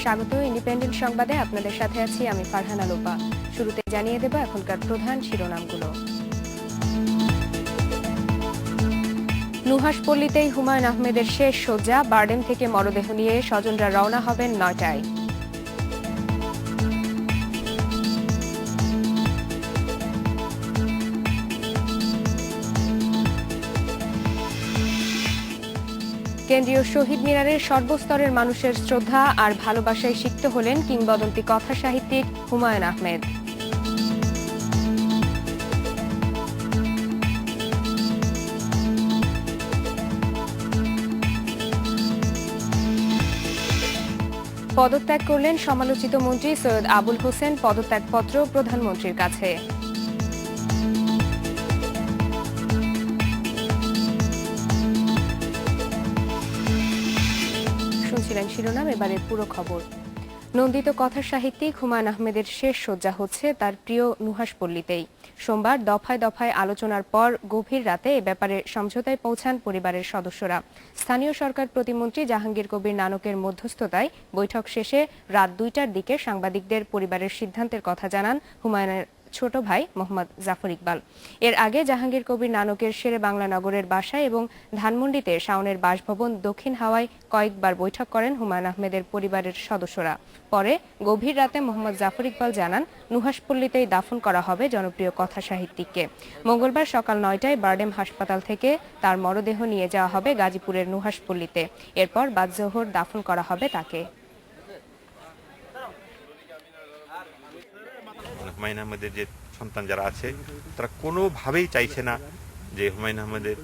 স্বাগত ইন্ডিপেন্ডেন্ট সংবাদে, আপনাদের সাথে আছি আমি ফারহানা লোপা। শুরুতে জানিয়ে দেব এখনকার প্রধান শিরোনামগুলো। নুহাশপল্লীতেই হুমায়ুন আহমেদের শেষ শয্যা, বারডেম থেকে মরদেহ নিয়ে স্বজনরা রওনা হবেন ৯টায়। কেন্দ্রীয় শহীদ মিনারের সর্বস্তরের মানুষের শ্রদ্ধা আর ভালোবাসায় সিক্ত হলেন কিংবদন্তি কথা সাহিত্যিক হুমায়ুন আহমেদ। পদত্যাগ করলেন সমালোচিত মন্ত্রী সৈয়দ আবুল হোসেন, পদত্যাগপত্র প্রধানমন্ত্রীর কাছে। শুনছিলেন শিরোনাম, এবারে পুরো খবর। নন্দিত কথা সাহিত্যিক হুমায়ুন আহমেদের শেষ শয্যা হচ্ছে তার প্রিয় নুহাশপল্লীতেই। সোমবার দফায় দফায় আলোচনার পর গভীর রাতে এ ব্যাপারে সমঝোতায় পৌঁছান পরিবারের সদস্যরা। স্থানীয় সরকার প্রতিমন্ত্রী জাহাঙ্গীর কবির নানকের মধ্যস্থতায় বৈঠক শেষে রাত ২টার দিকে সাংবাদিকদের পরিবারের সিদ্ধান্তের কথা জানান হুমায়ুনের ছোট ভাই মোহাম্মদ জাফর ইকবাল। এর আগে জাহাঙ্গীর কবির নানকের শেরে বাংলা নগরের বাসায় এবং ধানমন্ডিতে শাওনের বাসভবন দক্ষিণ হাওয়ায় কয়েকবার বৈঠক করেন হুমায়ুন আহমেদের পরিবারের সদস্যরা। পরে গভীর রাতে মোহাম্মদ জাফর ইকবাল জানান নুহাশপল্লীতেই দাফন করা হবে জনপ্রিয় কথা সাহিত্যিককে। মঙ্গলবার সকাল ৯টায় বারডেম হাসপাতাল থেকে তার মরদেহ নিয়ে যাওয়া হবে গাজীপুরের নুহাশপল্লীতে। এরপর বাদ-জোহর দাফন করা হবে তাকে। হুমায়ুন আহমেদের যে সন্তান যারা আছে তারা কোনোভাবেই চাইছে না যে হুমায়ুন আহমেদের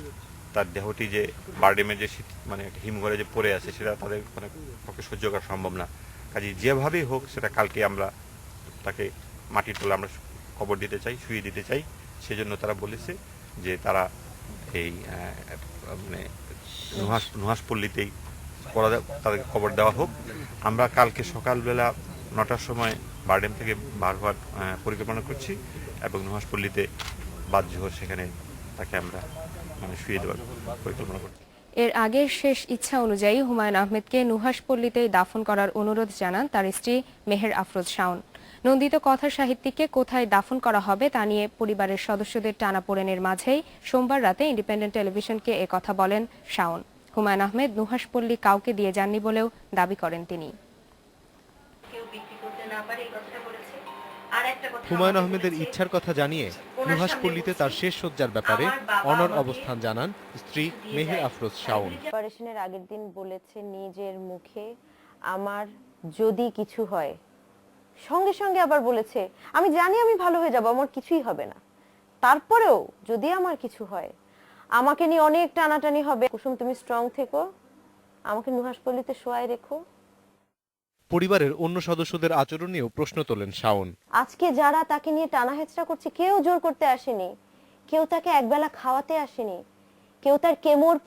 তার দেহটি যে বারডেমের যে মানে হিমঘরে যে পড়ে আছে সেটা তাদের মানে পক্ষে সহ্য করা সম্ভব না। কাজে যেভাবেই হোক সেটা কালকে আমরা তাকে মাটির তলে আমরা কবর দিতে চাই, শুয়ে দিতে চাই। সেজন্য তারা বলেছে যে তারা এই মানে নুহাশপল্লীতেই তাদেরকে কবর দেওয়া হোক। আমরা কালকে সকালবেলা ৯টার সময় বারডেম থেকে বার হওয়ার পরিকল্পনা করছি এবং নুহাশপল্লীতে বাদ-জোহর সেখানে তাকে আমরা মানে শুয়ে দেওয়ার পরিকল্পনা করছি। এর আগে শেষ ইচ্ছা অনুযায়ী হুমায়ুন আহমেদকে নুহাশপল্লীতেই দাফন করার অনুরোধ জানান তার স্ত্রী মেহের আফরোজ শাওন। নন্দিত কথা সাহিত্যিককে কোথায় দাফন করা হবে তা নিয়ে পরিবারের সদস্যদের টানাপোড়েনের মাঝেই সোমবার রাতে ইন্ডিপেন্ডেন্ট টেলিভিশনকে একথা বলেন শাওন। হুমায়ুন আহমেদ নুহাশপল্লী কাউকে দিয়ে যাননি বলেও দাবি করেন তিনি। হুমায়ুন আহমেদের ইচ্ছার কথা জানিয়ে নুহাশপল্লীতে তার শেষ শয্যার ব্যাপারে অনড় অবস্থান জানান স্ত্রী মেহের আফরোজ শাওন। অপারেশনের আগের দিন বলেছে নিজের মুখে, আমার যদি কিছু হয়, সঙ্গে সঙ্গে আবার বলেছে আমি জানি আমি ভালো হয়ে যাব, আমার কিছুই হবে না, তারপরেও যদি আমার কিছু হয় আমাকে নিয়ে অনেক টানাটানি হবে, কুসুম তুমি স্ট্রং থেকো, আমাকে নুহাশপল্লীতে শোয়ায় রেখো। পরিবারের অন্য সদস্যদের আচরণ নিয়েও প্রশ্ন তোলেন শাওন। আজকে যারা তাকে নিয়ে টানা হেচড়া করছে, কেউ জোর করতে আসেনি, কেউ তাকে একবেলা খাওয়াতে আসেনি, কেউ তার কেমোর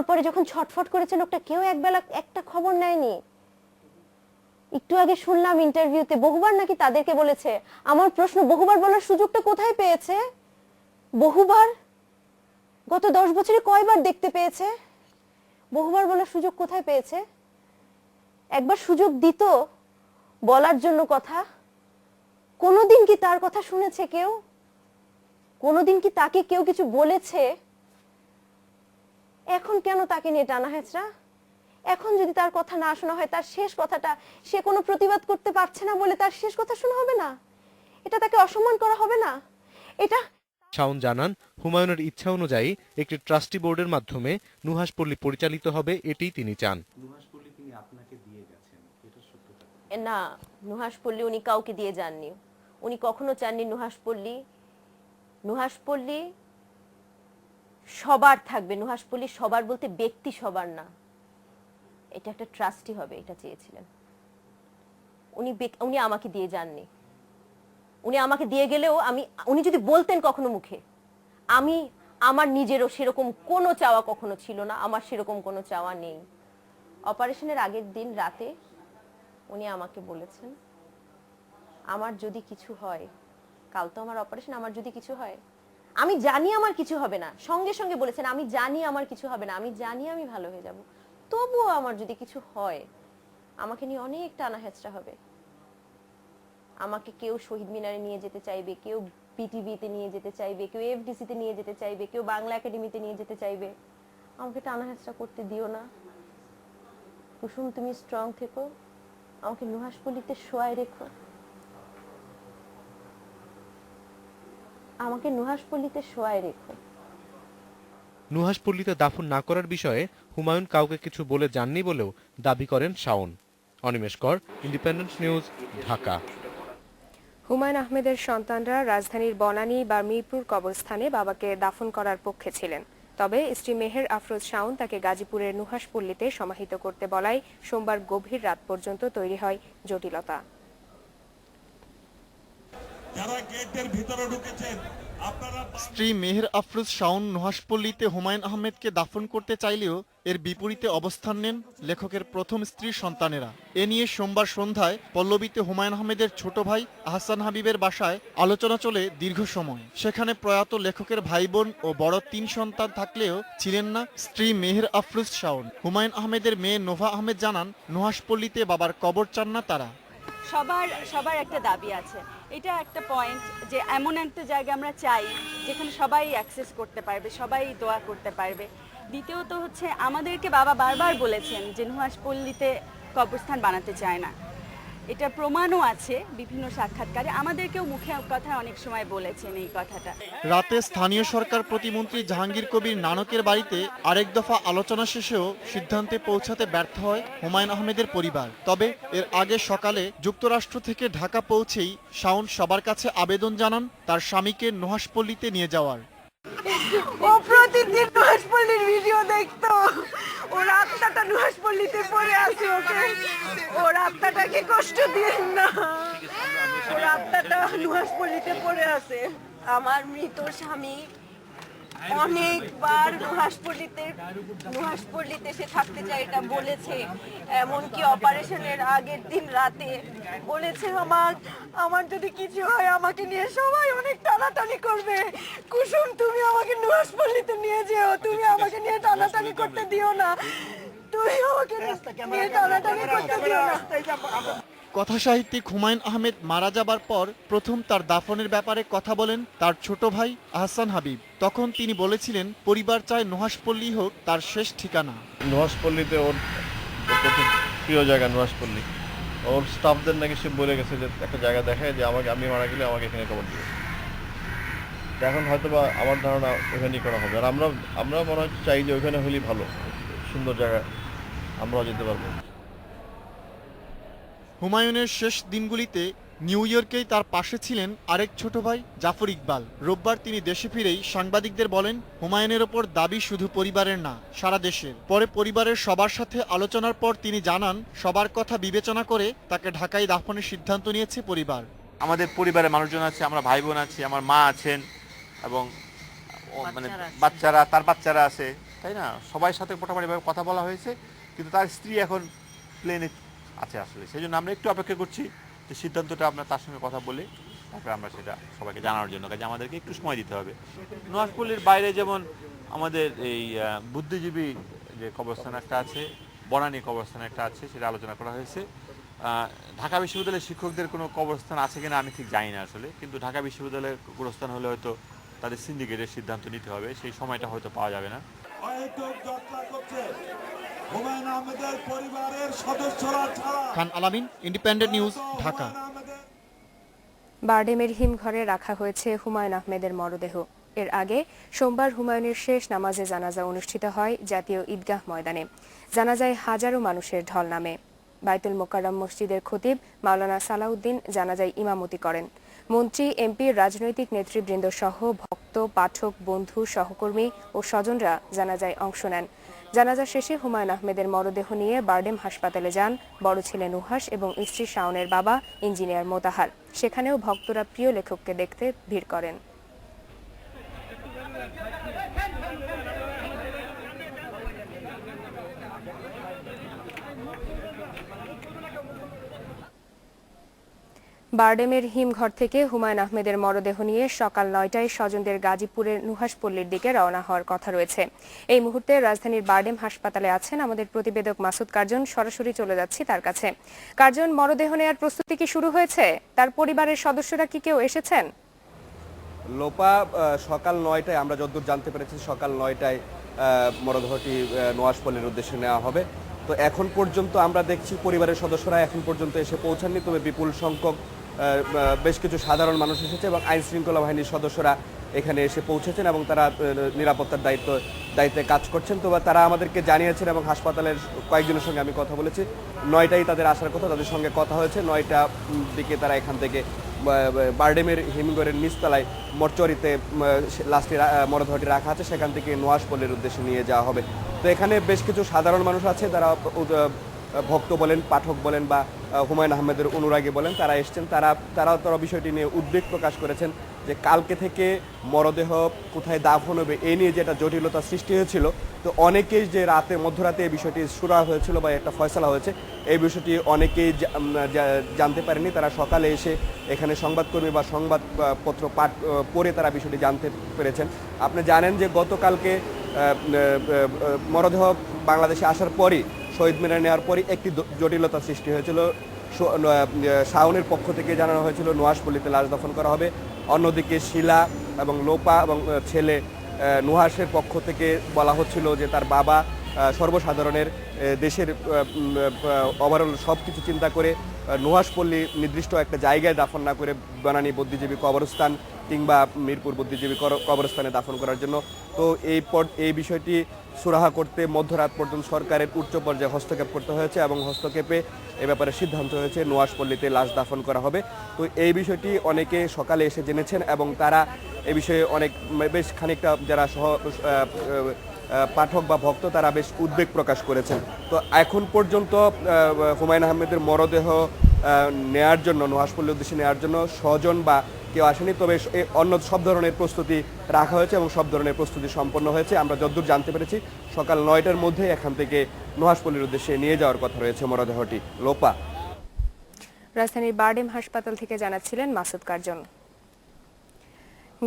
পরে যখন ছটফট করেছে লোকটা, কেউ একবেলা একটা খবর নেয়নি। একটু আগে শুনলাম ইন্টারভিউতে বহুবার নাকি তাদেরকে বলেছে। আমার প্রশ্ন, বহুবার বলার সুযোগটা কোথায় পেয়েছে? বহুবার গত 10 বছরে কয়বার দেখতে পেয়েছে? বহুবার বলার সুযোগ কোথায় পেয়েছে? একবার সুযোগ দিত বলার জন্য কথা। কোনোদিন কি তার কথা শুনেছে কেউ? কোনোদিন কি তাকে কেউ কিছু বলেছে? এখন কেন তাকে নিয়ে টানা হেচড়া? এখন যদি তার কথা না শোনা হয়, তার শেষ কথাটা, সে কোনো প্রতিবাদ করতে পারছে না বলে তার শেষ কথা শোনা হবে না? এটা তাকে অসম্মান করা হবে না? এটা শাওন জানান হুমায়ুনের ইচ্ছা অনুযায়ী একটি ট্রাস্টি বোর্ডের মাধ্যমে নুহাশপল্লী পরিচালিত হবে, এটাই তিনি চান। না, নুহাশপল্লী উনি কাউকে দিয়ে যাননি। উনি কখনো চাননি নুহাশপল্লী সবার থাকবে। নুহাশপল্লী সবার বলতে ব্যক্তি সবার না, এটা একটা ট্রাস্টি হবে, এটা চেয়েছিলেন উনি আমাকে দিয়ে যাননি। উনি আমাকে দিয়ে গেলেও উনি যদি বলতেন কখনো মুখে, আমার নিজেরও সেরকম কোনো চাওয়া কখনো ছিল না, আমার সেরকম কোনো চাওয়া নেই। অপারেশনের আগের দিন রাতে উনি আমাকে বলেছেন আমার যদি কিছু হয়, কাল তো আমার অপারেশন, আমার যদি কিছু হয়, আমি জানি আমার কিছু হবে না, সঙ্গে সঙ্গে বলেছেন আমি জানি আমার কিছু হবে না, আমি জানি আমি ভালো হয়ে যাব, তবুও আমার যদি কিছু হয় আমাকে নিয়ে অনেক টানা হেঁচড়া হবে। আমাকে কেউ শহীদ মিনারে নিয়ে যেতে চাইবে, কেউ বিটিভিতে নিয়ে যেতে চাইবে, কেউ এফডিসিতে নিয়ে যেতে চাইবে, কেউ বাংলা একাডেমিতে নিয়ে যেতে চাইবে। আমাকে টানা হেঁচড়া করতে দিও না কুসুম, তুমি স্ট্রং থেকো, আমাকে নুহাশপল্লীতে শোয়ায় রেখো, আমাকে নুহাশপল্লীতে শোয়ায় রেখো। নুহাশপল্লীতে দাফন না করার বিষয়ে হুমায়ুন কাউকে কিছু বলে যাননি বলেও দাবি করেন শাওন। অনিমেষ কর, ইন্ডিপেন্ডেন্ট নিউজ, ঢাকা। হুমায়ুন আহমেদের সন্তানরা রাজধানীর বনানী বা মিরপুর কবরস্থানে বাবাকে দাফন করার পক্ষে ছিলেন। তবে স্ত্রী মেহের আফরোজ শাওন তাকে গাজীপুরের নুহাশপল্লীতে সমাহিত করতে বলায় সোমবার গভীর রাত পর্যন্ত তৈরি হয় জটিলতা। যারা গেটের ভিতরে ঢুকেছেন আপনারা স্ত্রী মেহের আফরোজ শাওন নুহাশপল্লীতে হুমায়ুন আহমেদকে দাফন করতে চাইলেও এর বিপরীতে অবস্থান নেন লেখকের প্রথম স্ত্রীর সন্তানেরা। এ নিয়ে সোমবার সন্ধ্যায় পল্লবীতে হুমায়ুন আহমেদের ছোট ভাই আহসান হাবিবের বাসায় আলোচনা চলে দীর্ঘ সময়। সেখানে প্রয়াত লেখকের ভাই বোন ও বড় 3 সন্তান থাকলেও ছিলেন না স্ত্রী মেহের আফরোজ শাওন। হুমায়ুন আহমেদের মেয়ে নোভা আহমেদ জানান, নুহাশপল্লীতে বাবার কবর চান না তারা। সবার একটা দাবি আছে, এটা একটা পয়েন্ট যে এমন একটা জায়গা আমরা চাই যেখানে সবাই অ্যাক্সেস করতে পারবে, সবাই দোয়া করতে পারবে। দ্বিতীয়ত হচ্ছে আমাদেরকে বাবা বারবার বলেছেন যে নুহাশপল্লীতে কবরস্থান বানাতে চায় না, এটা প্রমাণও আছে বিভিন্ন সাক্ষাৎকারে, আমাদেরকেও মুখে কথায় অনেক সময় বলেছেন এই কথাটা। রাতে স্থানীয় সরকার প্রতিমন্ত্রী জাহাঙ্গীর কবির নানকের বাড়িতে আরেক দফা আলোচনা শেষেও সিদ্ধান্তে পৌঁছাতে ব্যর্থ হয় হুমায়ুন আহমেদের পরিবার। তবে এর আগে সকালে যুক্তরাষ্ট্র থেকে ঢাকা পৌঁছেই শাওন সবার কাছে আবেদন জানান তার স্বামীকে নুহাশপল্লীতে নিয়ে যাওয়ার। ও প্রতিদিন নুহাশপল্লীর ভিডিও দেখতো, ওর আত্মাটা নুহাশপল্লীতে পড়ে আছে, ওর আত্মাটাকে কষ্ট দিয়েন না, ওর আত্মাটা নুহাশপল্লীতে পড়ে আছে। আমার মৃত স্বামী অনেকবার নুহাশপল্লীতে সে থাকতে চায় এটা বলেছে, এমনকি অপারেশনের আগের দিন রাতে বলেছে আমার যদি কিছু হয় আমাকে নিয়ে সবাই অনেক টানাটানি করবে, কুসুম তুমি আমাকে নুহাশপল্লীতে নিয়ে যেও, তুমি আমাকে নিয়ে টানাটানি করতে দিও না, তুমি আমাকে নিয়ে টানাটানি করতে দিও না। কথাসাহিত্যিক হুমায়ুন আহমেদ মারা যাবার পর প্রথম তার দাফনের ব্যাপারে কথা বলেন তার ছোট ভাই আহসান হাবিব। তখন তিনি বলেছিলেন, পরিবার চায় নুহাশপল্লী হোক তার শেষ ঠিকানা। নুহাশপল্লীতে ওর প্রথম প্রিয় জায়গা নুহাশপল্লী। ওর স্টাফদের নাকি সে বলে গেছে যে একটা জায়গা দেখায় যে আমি মারা গেলে আমাকে এখানে কবর দিবে। এখন হয়তো বা আমার ধারণা ওখানেই করা হবে। আর আমরা মনে হয় চাই যে ওখানে হলেই ভালো, সুন্দর জায়গা, আমরাও যেতে পারবো। হুমায়ুনের শেষ দিনগুলিতে নিউ ইয়র্কেই তার পাশে ছিলেন আরেক ছোট ভাই জাফর ইকবাল। রোববার তিনি দেশে ফিরেই সাংবাদিকদের বলেন, হুমায়ুনের ওপর দাবি শুধু পরিবারের না, সারা দেশের। পরে পরিবারের সবার সাথে আলোচনার পর তিনি জানান, সবার কথা বিবেচনা করে তাকে ঢাকায় দাফনের সিদ্ধান্ত নিয়েছে পরিবার। আমাদের পরিবারের মানুষজন আছে, আমরা ভাই বোন আছি, আমার মা আছেন এবং মানে বাচ্চারা, তার বাচ্চারা আছে, তাই না? সবাই সাথে মোটামুটিভাবে কথা বলা হয়েছে, কিন্তু তার স্ত্রী এখন প্লেনে আছে আসলে। সেই জন্য আমরা একটু অপেক্ষা করছি যে সিদ্ধান্তটা আমরা তার সঙ্গে কথা বলে তারপরে আমরা সেটা সবাইকে জানানোর জন্য, কাজে আমাদেরকে একটু সময় দিতে হবে। নুহাশপল্লীর বাইরে যেমন আমাদের এই বুদ্ধিজীবী যে কবরস্থান একটা আছে, বনানী কবরস্থান একটা আছে, সেটা আলোচনা করা হয়েছে। ঢাকা বিশ্ববিদ্যালয়ের শিক্ষকদের কোনো কবরস্থান আছে কিনা আমি ঠিক জানি না আসলে, কিন্তু ঢাকা বিশ্ববিদ্যালয়ের কবরস্থান হলে হয়তো তাদের সিন্ডিকেটের সিদ্ধান্ত নিতে হবে, সেই সময়টা হয়তো পাওয়া যাবে না। হুমায়ুন আহমেদের পরিবারের সদস্যরা ছাড়া। খান আলামিন, ইন্ডিপেন্ডেন্ট নিউজ, ঢাকা। বারডেমের হিমঘরে রাখা হয়েছে হুমায়ুন আহমেদের মরদেহ। এর আগে সোমবার হুমায়ুনের শেষ নামাজে জানাজা অনুষ্ঠিত হয় জাতীয় ঈদগাহ ময়দানে। জানাজায় হাজারো মানুষের ঢল নামে। বাইতুল মোকাররম মসজিদের খতিব মাওলানা সালাউদ্দিন জানাজায় ইমামতি করেন। মন্ত্রী, এমপি, রাজনৈতিক নেতৃবৃন্দ সহ ভক্ত, পাঠক, বন্ধু, সহকর্মী ও স্বজনরা জানাজায় অংশ নেন। জানাজা শেষে হুমায়ুন আহমেদের মরদেহ নিয়ে বারডেম হাসপাতালে যান বড় ছেলে নুহাশ এবং স্ত্রী শাওনের বাবা ইঞ্জিনিয়ার মোতাহার। সেখানেও ভক্তরা প্রিয় লেখককে দেখতে ভিড় করেন। বারডেমের হিমঘর থেকে হুমায়ুন আহমেদের মরদেহ নিয়ে সকাল 9টায় স্বজনদের গাজীপুরের নুহাশপল্লীর দিকে রওনা হওয়ার কথা রয়েছে। এই মুহূর্তে রাজধানীর বারডেম হাসপাতালে আছেন আমাদের প্রতিবেদক মাসুদ কার্জন। সরাসরি চলে যাচ্ছি তার কাছে। কার্জন, মরদেহ নেওয়ার প্রস্তুতি কি শুরু হয়েছে? তার পরিবারের সদস্যরা কি কেউ এসেছেন? লোপা, সকাল 9টায় আমরা যতদূর জানতে পেরেছি সকাল 9টায় মরদেহটি নুহাশপল্লীর উদ্দেশ্যে নেওয়া হবে। তো এখন পর্যন্ত আমরা দেখছি পরিবারের সদস্যরা এখন পর্যন্ত এসে পৌঁছাননি, তবে বিপুল সংখ্যক বেশ কিছু সাধারণ মানুষ এসেছে এবং আইন শৃঙ্খলা বাহিনীর সদস্যরা এখানে এসে পৌঁছেছেন এবং তারা নিরাপত্তার দায়িত্বে কাজ করছেন। তবে তারা আমাদেরকে জানিয়েছেন এবং হাসপাতালের কয়েকজনের সঙ্গে আমি কথা বলেছি, 9টায় তাদের আসার কথা, তাদের সঙ্গে কথা হয়েছে। 9টার দিকে তারা এখান থেকে বারডেমের হিমঘরের নিচতলায় মর্চরিতে লাস্টে মরদেহটি রাখা আছে, সেখান থেকে নুহাশপল্লীর উদ্দেশ্যে নিয়ে যাওয়া হবে। তো এখানে বেশ কিছু সাধারণ মানুষ আছে, তারা ভক্ত বলেন, পাঠক বলেন বা হুমায়ুন আহমেদের অনুরাগী বলেন, তারা এসছেন। তারা বিষয়টি নিয়ে উদ্বেগ প্রকাশ করেছেন যে কালকে থেকে মরদেহ কোথায় দাফন হবে এই নিয়ে যে একটা জটিলতা সৃষ্টি হয়েছিল। তো অনেকেই যে মধ্যরাতে এই বিষয়টি সুরা হয়েছিল বা একটা ফয়সালা হয়েছে, এই বিষয়টি অনেকেই জানতে পারেনি। তারা সকালে এসে এখানে সংবাদকর্মী বা সংবাদপত্র পাঠ পড়ে তারা বিষয়টি জানতে পেরেছেন। আপনি জানেন যে গতকালকে মরদেহ বাংলাদেশে আসার পরই, শহীদ মিনার নেওয়ার পরই একটি জটিলতা সৃষ্টি হয়েছিল। শাওনের পক্ষ থেকে জানানো হয়েছিল নুহাশপল্লীতে লাশ দাফন করা হবে। অন্যদিকে শিলা এবং লোপা এবং ছেলে নুহাশের পক্ষ থেকে বলা হচ্ছিল যে তার বাবা সর্বসাধারণের দেশের ওভারঅল সব কিছু চিন্তা করে নুহাশপল্লী নির্দিষ্ট একটা জায়গায় দাফন না করে বনানী বুদ্ধিজীবী কবরস্থান কিংবা মিরপুর বুদ্ধিজীবী কবরস্থানে দাফন করার জন্য। তো এই বিষয়টি সুরাহা করতে মধ্যরাত পর্যন্ত সরকারের উচ্চ পর্যায়ে হস্তক্ষেপ করতে হয়েছে এবং হস্তক্ষেপে এ ব্যাপারে সিদ্ধান্ত হয়েছে নুহাশপল্লীতে লাশ দাফন করা হবে। তো এই বিষয়টি অনেকে সকালে এসে জেনেছেন এবং তারা এ বিষয়ে বেশ খানিকটা যারা পাঠক বা ভক্ত তারা বেশ উদ্বেগ প্রকাশ করেছেন। তো এখন পর্যন্ত হুমায়ুন আহমেদের মরদেহ নেয়ার জন্য, নুহাশপল্লীর উদ্দেশ্যে নেওয়ার জন্য স্বজন বা কেউ আসেনি, তবে অন্য সব ধরনের প্রস্তুতি রাখা হয়েছে এবং সব ধরনের প্রস্তুতি সম্পন্ন হয়েছে। আমরা যতদূর জানতে পেরেছি সকাল 9টার মধ্যে এখান থেকে নুহাশপল্লীর উদ্দেশ্যে নিয়ে যাওয়ার কথা রয়েছে মরদেহটি। লোপা, রাজধানীর বারডেম হাসপাতাল থেকে জানাচ্ছিলেন মাসুদ কার্জন।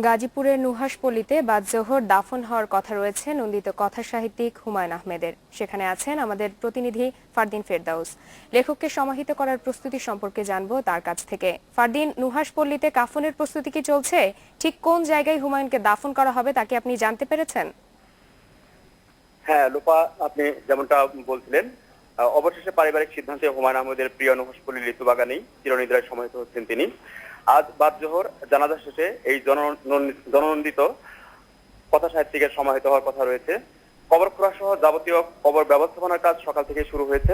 গাজীপুরের নুহাশপল্লীতে বাদ জোহর দাফন হওয়ার কথা রয়েছে নন্দিত কথা সাহিত্যিক হুমায়ুন আহমেদের। সেখানে আছেন আমাদের প্রতিনিধি ফারদিন ফেরদাউস। লেখককে সমাহিত করার প্রস্তুতি সম্পর্কে জানবো তার কাছ থেকে। ফারদিন, নুহাশপল্লীতে কাফনের প্রস্তুতি কি চলছে? ঠিক কোন জায়গায় হুমায়ুনকে দাফন করা হবে তা কি আপনি জানতে পেরেছেন? হ্যাঁ লোপা, আপনি যেমনটা বলছিলেন, অবশেষে পারিবারিক সিদ্ধান্তে হুমায়ুন আহমেদের প্রিয় নুহাশপল্লী লিচুবাগানেই চিরনিদ্রায় সমাহিত হচ্ছেন তিনি। আজ বাদ জোহর জানাজা শেষে এই জননন্দিত কথা সাহিত্যিকের সমাহিত হওয়ার কথা রয়েছে। কবর খোঁড়া সহ যাবতীয় কবর ব্যবস্থাপনার কাজ সকাল থেকে শুরু হয়েছে।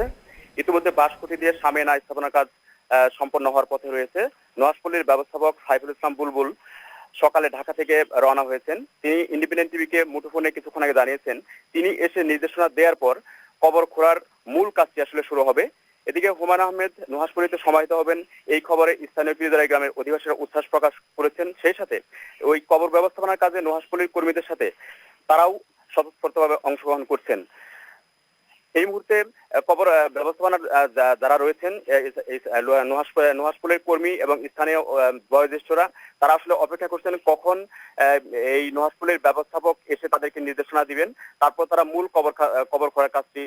ইতিমধ্যে বাঁশকুঠি দিয়ে সামিয়ানা স্থাপনার কাজ সম্পন্ন হওয়ার পথে রয়েছে। নুহাশপল্লীর ব্যবস্থাপক সাইফুল ইসলাম বুলবুল সকালে ঢাকা থেকে রওনা হয়েছেন। তিনি ইন্ডিপেন্ডেন্ট টিভিকে মুঠোফোনে কিছুক্ষণ আগে জানিয়েছেন তিনি এসে নির্দেশনা দেওয়ার পর কবর খোঁড়ার মূল কাজটি আসলে শুরু হবে। এদিকে হুমায়ুন আহমেদ নুহাশপল্লীতে সমাহিত হবেন, এই খবরে স্থানীয় পীরজারাই গ্রামের অধিবাসীরা উচ্ছ্বাস প্রকাশ করেছেন। সেই সাথে ওই কবর ব্যবস্থাপনার কাজে নুহাশপল্লীর কর্মীদের সাথে তারাও স্বতঃস্ফূর্তভাবে অংশগ্রহণ করছেন। এই মুহূর্তে কবর ব্যবস্থাপনার যারা রয়েছেন নুহাশপল্লীর কর্মী এবং স্থানীয় বয়োজ্যেষ্ঠরা, তারা আসলে অপেক্ষা করছেন কখন এই নুহাশপল্লীর ব্যবস্থাপক এসে তাদেরকে নির্দেশনা দিবেন, তারপর তারা মূল কবর খোঁড়ার কাজটি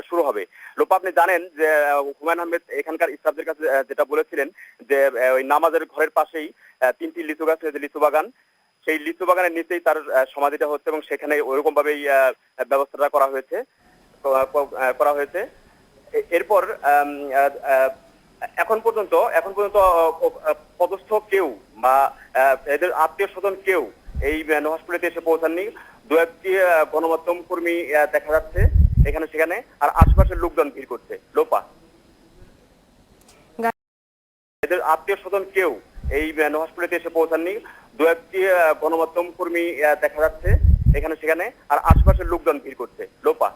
শুরু হবে। লোপা, আপনি জানেন যে হুমায়ুন আহমেদ এখানকার স্টাফদের কাছে যেটা বলেছিলেন যে ওই নামাজের ঘরের পাশেই 3টি লিচু গাছ, লিচু বাগান, সেই লিচু বাগানের নিচেই তার সমাধিটা হচ্ছে এবং সেখানে ওইরকম ভাবেই ব্যবস্থাটা করা হয়েছে। এরপর এখন পর্যন্ত পদস্থ কেউ বা এদের আত্মীয় স্বজন কেউ এই নুহাশপল্লীতে এসে পৌঁছাননি। দু একটি গণমাধ্যম কর্মী দেখা যাচ্ছে এখানে সেখানে, আর আশপাশের লোকজন ভিড় করছে। লোপা, এদের আত্মীয় স্বজন কেউ এই নুহাশপল্লীতে এসে পৌঁছাননি। দু একটি গণমাধ্যম কর্মী দেখা যাচ্ছে এখানে সেখানে, আর আশপাশের লোকজন ভিড় করছে। লোপা,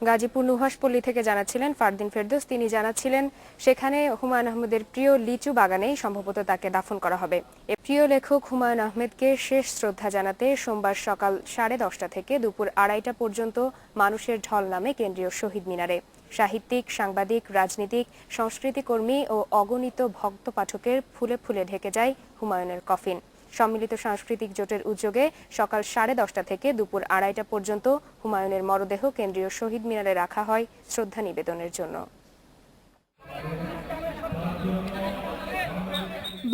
গাজীপুর নুহাশপল্লী থেকে জানাচ্ছিলেন ফারদিন ফেরদৌস। তিনি জানাচ্ছিলেন সেখানে হুমায়ুন আহমেদের প্রিয় লিচু বাগানেই সম্ভবত তাকে দাফন করা হবে। প্রিয় লেখক হুমায়ুন আহমেদকে শেষ শ্রদ্ধা জানাতে সোমবার সকাল 10:30 থেকে দুপুর 2:30 পর্যন্ত মানুষের ঢল নামে কেন্দ্রীয় শহীদ মিনারে। সাহিত্যিক, সাংবাদিক, রাজনীতিক, সংস্কৃতিকর্মী ও অগণিত ভক্ত পাঠকের ফুলে ফুলে ঢেকে যায় হুমায়ুনের কফিন। সম্মিলিত সাংস্কৃতিক জোটের উদ্যোগে সকাল 10:30 থেকে দুপুর 2:30 পর্যন্ত হুমায়ুনের মরদেহ কেন্দ্রীয় শহীদ মিনারে রাখা হয় শ্রদ্ধা নিবেদনের জন্য।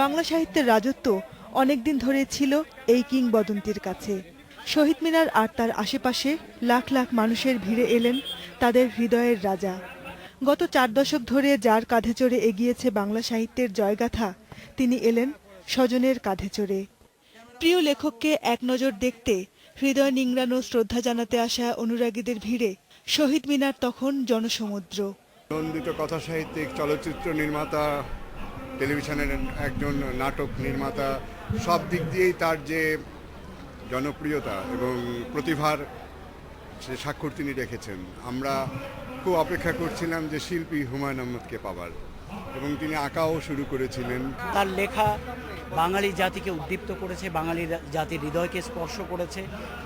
বাংলা সাহিত্যের রাজত্ব অনেকদিন ধরে ছিল এই কিংবদন্তির কাছে। শহীদ মিনার আর তার আশেপাশে লাখ লাখ মানুষের ভিড়ে এলেন তাদের হৃদয়ের রাজা। গত 4 দশক ধরে যার কাঁধে চড়ে এগিয়েছে বাংলা সাহিত্যের জয়গাথা, তিনি এলেন স্বজনের কাঁধে চড়ে। প্রিয় লেখককে এক নজর দেখতে হৃদয় নিংড়ানো শ্রদ্ধা জানাতে আসা অনুরাগীদের ভিড়ে শহীদ মিনার তখন জনসমুদ্র। নন্দিত কথা সাহিত্যিক, চলচ্চিত্র নির্মাতা, টেলিভিশনের একজন নাটক নির্মাতা, সব দিক দিয়েই তার যে জনপ্রিয়তা এবং প্রতিভার সে স্বাক্ষর তিনি রেখেছেন। আমরা খুব অপেক্ষা করছিলাম যে শিল্পী হুমায়ুন আহমেদকে পাবার, এবং তিনি আঁকাও শুরু করেছিলেন। তার লেখা বাঙালি জাতিকে উদ্দীপ্ত করেছে, বাঙালি জাতির হৃদয়কে স্পর্শ করেছে,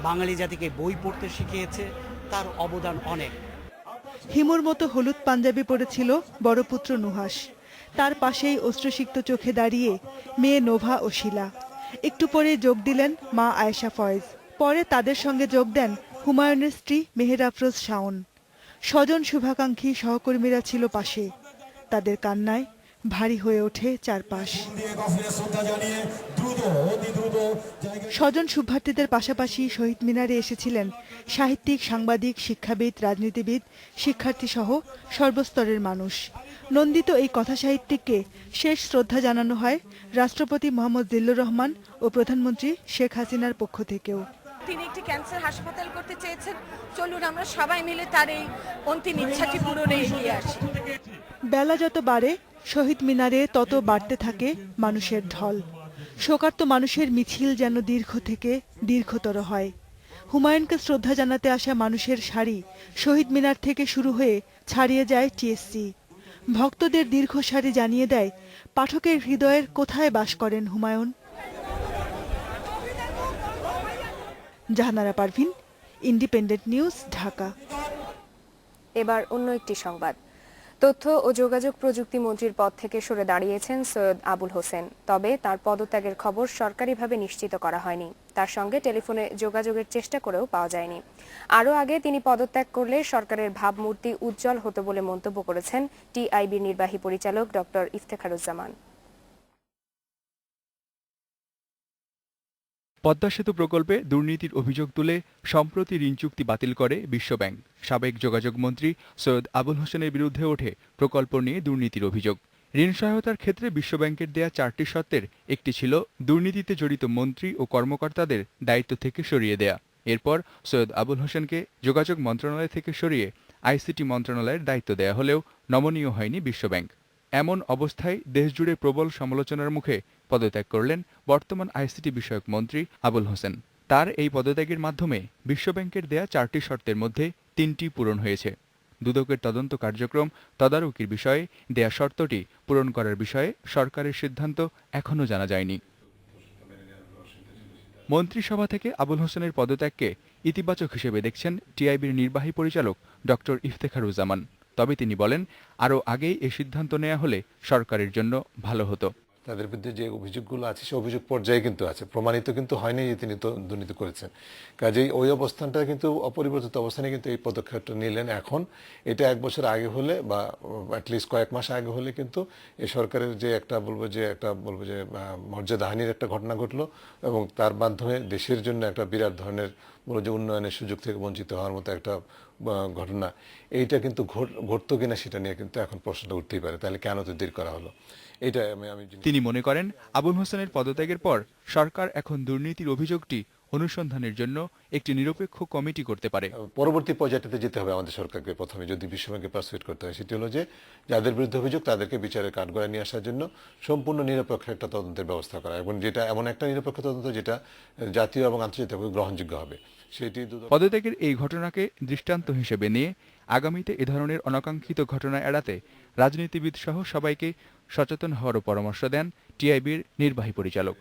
বাঙালি জাতিকে বই পড়তে শিখিয়েছে। তার অবদান অনেক। হিমুর মতো হলুদ পাঞ্জাবি পরেছিল বড় পুত্র নুহাশ। তার পাশেই অশ্রুসিক্ত চোখে দাঁড়িয়ে মেয়ে নোভা ও শিলা। একটু পরে যোগ দিলেন মা আয়েশা ফয়েজ। পরে তাদের সঙ্গে যোগ দেন হুমায়ুনের স্ত্রী মেহের আফরোজ শাওন। স্বজন শুভাকাঙ্ক্ষী সহকর্মীরা ছিল পাশে। তাদের কান্নায় ভারী হয়ে ওঠে চারপাশ। স্বজন শুভার্থীদের পাশাপাশি শহীদ মিনারে এসেছিলেন সাহিত্যিক, সাংবাদিক, শিক্ষাবিদ, রাজনীতিবিদ, শিক্ষার্থী সহ সর্বস্তরের মানুষ। নন্দিত এই কথা সাহিত্যিককে শেষ শ্রদ্ধা জানানো হয় রাষ্ট্রপতি মোহাম্মদ জিল্লুর রহমান ও প্রধানমন্ত্রী শেখ হাসিনার পক্ষ থেকেও। তিনি একটি ক্যান্সার হাসপাতাল করতে চেয়েছেন, চলুন আমরা সবাই মিলে তার এই অন্তিম ইচ্ছাটি পূরণে এগিয়ে আসি। বেলা যত বাড়ে শহীদ মিনারে তত বাড়তে থাকে মানুষের ঢল। শোকার্ত মানুষের মিছিল যেন দীর্ঘ থেকে দীর্ঘতর হয়। হুমায়ুনকে শ্রদ্ধা জানাতে আসা মানুষের সারি শহীদ মিনার থেকে শুরু হয়ে ছাড়িয়ে যায় টিএসসি। ভক্তদের দীর্ঘ সারি জানিয়ে দেয় পাঠকের হৃদয়ের কোথায় বাস করেন হুমায়ুন। Jahanara Parvin, independent news, Dhaka. এবার অন্য একটি সংবাদ। তথ্য ও যোগাযোগ প্রযুক্তি মন্ত্রীর পদ থেকে সরে দাঁড়িয়েছেন সৈয়দ আবুল হোসেন। তবে তার পদত্যাগের খবর সরকারিভাবে নিশ্চিত করা হয়নি। তার সঙ্গে টেলিফোনে যোগাযোগের চেষ্টা করেও পাওয়া যায়নি। আরও আগে তিনি পদত্যাগ করলে সরকারের ভাবমূর্তি উজ্জ্বল হতো বলে মন্তব্য করেছেন টিআইবির নির্বাহী পরিচালক ডক্টর ইফতেখারুজ্জামান। পদ্মা সেতু প্রকল্পে দুর্নীতির অভিযোগ তুলে সম্প্রতি ঋণ চুক্তি বাতিল করে বিশ্বব্যাংক। সাবেক যোগাযোগ মন্ত্রী সৈয়দ আবুল হোসেনের বিরুদ্ধে ওঠে প্রকল্প নিয়ে দুর্নীতির অভিযোগ। ঋণ সহায়তার ক্ষেত্রে বিশ্বব্যাংকের দেয়া 4টি শর্তের একটি ছিল দুর্নীতিতে জড়িত মন্ত্রী ও কর্মকর্তাদের দায়িত্ব থেকে সরিয়ে দেয়া। এরপর সৈয়দ আবুল হোসেনকে যোগাযোগ মন্ত্রণালয় থেকে সরিয়ে আইসিটি মন্ত্রণালয়ের দায়িত্ব দেয়া হলেও নমনীয় হয়নি বিশ্বব্যাংক। এমন অবস্থায় দেশজুড়ে প্রবল সমালোচনার মুখে পদত্যাগ করলেন বর্তমান আইসিটি বিষয়ক মন্ত্রী আবুল হোসেন। তার এই পদত্যাগের মাধ্যমে বিশ্বব্যাংকের দেয়া 4টি শর্তের মধ্যে 3টি পূরণ হয়েছে। দুদকের তদন্ত কার্যক্রম তদারকির বিষয়ে দেয়া শর্তটি পূরণ করার বিষয়ে সরকারের সিদ্ধান্ত এখনও জানা যায়নি। মন্ত্রিসভা থেকে আবুল হোসেনের পদত্যাগকে ইতিবাচক হিসেবে দেখছেন টিআইবির নির্বাহী পরিচালক ডক্টর ইফতেখারুজ্জামান। তবে তিনি বলেন, আরও আগেই এই সিদ্ধান্ত নেওয়া হলে সরকারের জন্য ভালো হতো। তাদের বিরুদ্ধে যে অভিযোগগুলো আছে সে অভিযোগ পর্যায়ে কিন্তু আছে, প্রমাণিত কিন্তু হয়নি যে তিনি দুর্নীতি করেছেন। কাজেই ওই অবস্থানটা কিন্তু অপরিবর্তিত অবস্থানে কিন্তু এই পদক্ষেপটা নিলেন। এখন এটা 1 বছর আগে হলে বা অ্যাটলিস্ট কয়েক মাস আগে হলে কিন্তু এই সরকারের যে একটা বলবো যে মর্যাদাহানির একটা ঘটনা ঘটলো এবং তার মাধ্যমে দেশের জন্য একটা বিরাট ধরনের বলবো যে উন্নয়নের সুযোগ থেকে বঞ্চিত হওয়ার মতো একটা ঘটনা, এইটা কিন্তু ঘটতো কিনা সেটা নিয়ে কিন্তু এখন প্রশ্নটা উঠতেই পারে। তাহলে কেন তো দেরি করা হলো? তিনি মনে করেন আবুল হোসেনের পদত্যাগের পর সরকার এখন দুর্নীতির অভিযোগটি অনুসন্ধানের জন্য একটি নিরপেক্ষ কমিটি করতে পারে। পরবর্তী পর্যায়টাতে যেতে হবে আমাদের সরকারকে প্রথমে, যদি বিশ্বব্যাংকে পারসুয়েট করতে হয়, সেটি হলো যে যাদের বিরুদ্ধে অভিযোগ তাদেরকে বিচারের কাঠগড়ায় নিয়ে আসার জন্য সম্পূর্ণ নিরপেক্ষ একটা তদন্তের ব্যবস্থা করা, এবং যেটা এমন একটা নিরপেক্ষ তদন্ত যেটা জাতীয় এবং আন্তর্জাতিকভাবে গ্রহণযোগ্য হবে। সেটি পদত্যাগের এই ঘটনাকে দৃষ্টান্ত হিসেবে নিয়ে আগামীতে এ ধরনের অনাকাঙ্ক্ষিত ঘটনা এড়াতে রাজনীতিবিদ সহ সবাইকে সচেতন হওয়ারও পরামর্শ দেন টিআইবির নির্বাহী পরিচালক।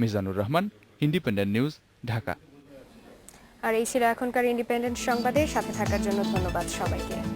Mizanur Rahman, independent news, Dhaka. আর এই ছিল এখনকার ইন্ডিপেন্ডেন্ট সংবাদে সাথে থাকার জন্য ধন্যবাদ সবাইকে।